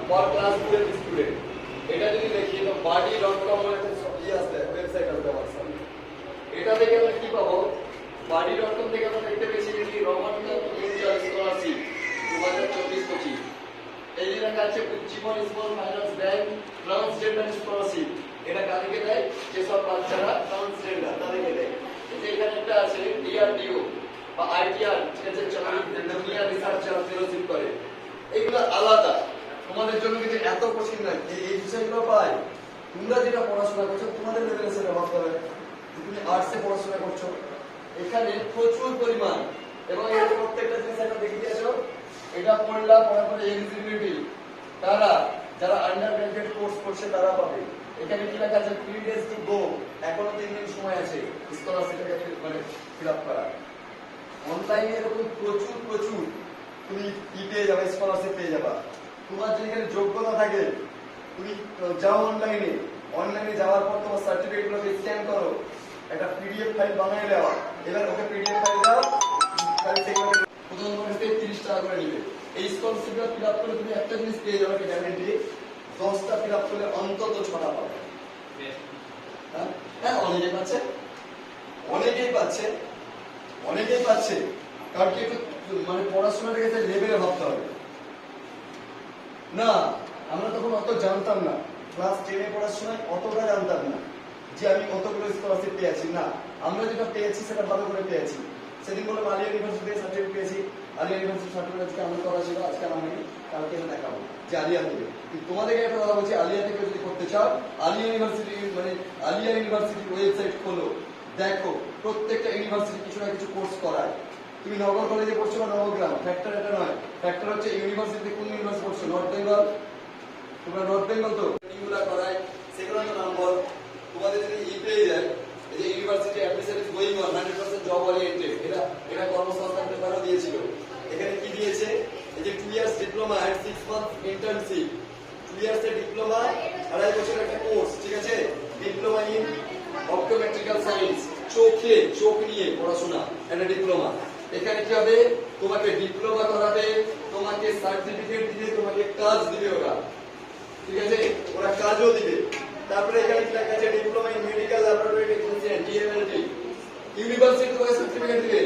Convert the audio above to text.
For class 2 এর student. এটা যদি দেখি তো body.com এর একটা আছে, ওয়েবসাইট আছে আমার সামনে। এটা থেকে আমরা কি পাবো? body.com থেকে আমরা দেখতে পেয়েছি যে রমান্না ইন্ডিয়া স্কলারশিপ 2024-25। এই যে লেখা আছে Ujjivan small finance bank transgender scholarship. এটা কাদেরকে দেয়? যেসব বাচ্চারা ট্রান্সজেন্ডার তাদেরকে দেয়। এই যে এখানে একটা আছে ডিআরডিও বা আইটিআর, ঠিক আছে, দুনিয়া রিসার্চ যারা ফেলোশিপ করে, এগুলো আলাদা। তোমাদের জন্য কিন্তু এত কঠিন নয়, এই বিষয়গুলো পাই। তোমরা যেটা পড়াশোনা করছো তোমাদের লেভেলে সেটা ভাবতে হবে। তুমি আর্টসে পড়াশোনা করছো, এখানে প্রচুর পরিমাণ, এবং এর প্রত্যেকটা জিনিস একটা দেখে দিয়েছো। এটা পড়লাম, পড়ার পরে এলিজিবিলিটি তারা যারা আন্ডার গ্রাজুয়েট কোর্স করছে তারা পাবে। এখানে কি লেখা আছে? 3 days to go, এখনো 3 দিন সময় আছে স্কলারশিপটাকে মানে ফিল আপ করা। অনলাইনে এরকম প্রচুর তুমি পেয়ে যাবে, স্কলারশিপ পেয়ে যাবা। তোমার যদি এখানে যোগ্যতা থাকে তুমি যাও অনলাইনে যাওয়ার পর তোমার সার্টিফিকেটগুলোকে স্ক্যান করো, একটা পিডিএফ ফাইল বানিয়ে দেওয়া, এবার ওকে পিডিএফ ফাইল দাও, তাহলে সেগুলো প্রথম তোমার কাছে 30 টাকা করে নেবে। এই স্কলারশিপটা ফিল আপ করে তুমি একটা জিনিস পেয়ে যাবে, গ্যারান্টি 10টা ফিল আপ করলে অন্তত 6টা পাবে। হ্যাঁ, অনেকেই পাচ্ছে, কারণ কি একটু মানে পড়াশোনাটাকে লেভেলে ভাবতে হবে না। আমরা তখন অত জানতাম না, ক্লাস 10 পড়ার সময় অতটা জানতাম না যে আমি কতগুলো স্কলারশিপ পেয়েছি। না, আমরা যেটা পেয়েছি সেটা ভালো করে পেয়েছি। সেদিন বললাম আলিয়া ইউনিভার্সিটি থেকে সার্টিফিকেট পেয়েছি, আলিয়া ইউনিভার্সিটি সার্টিফিকেট আজকে আমার করা ছিল, আজকে আমি কালকে দেখাবো যে আলিয়া থেকে। তোমাদেরকে একটা কথা বলছি, আলিয়া থেকে যদি করতে চাও, আলিয়া ইউনিভার্সিটি ওয়েবসাইট খোলো, দেখো প্রত্যেকটা ইউনিভার্সিটি কিছু না কিছু কোর্স করায়। তুমি নগর কলেজে পড়ছো বা নবগ্রাম, ফ্যাক্টর এটা নয়, ফ্যাক্টর হচ্ছে ইউনিভার্সিটি কোন ইউনিভার্সিটি পড়ছো। নর্থ বেঙ্গল, তোমরা নর্থ বেঙ্গল তো এগুলা করায়, সেগুলো নাম বল। তোমাদের যদি পেয়ে যায়, এই যে university admission is going on 100% job oriented, এটা কর্মসংস্থান পেপারও দিয়েছিল। এখানে কি দিয়েছে? এই যে 2 years diploma and 6 month internship, 2 years এর ডিপ্লোমা, 2.5 বছরের একটা কোর্স, ঠিক আছে, ডিপ্লোমা ইন অপটোমেট্রিক্যাল সায়েন্স, চোখ নিয়ে পড়াশোনা, একটা ডিপ্লোমা। এখানে কি হবে? তোমাকে ডিপ্লোমা করাবে, তোমাকে সার্টিফিকেট দিবে, তোমাকে কাজ দিবে ওরা, ঠিক আছে, ওরা কাজও দিবে। তারপরে এখানে কি লেখা আছে? Diploma in medical laboratory technician, DMLT. University তোমাকে সার্টিফিকেট দিবে,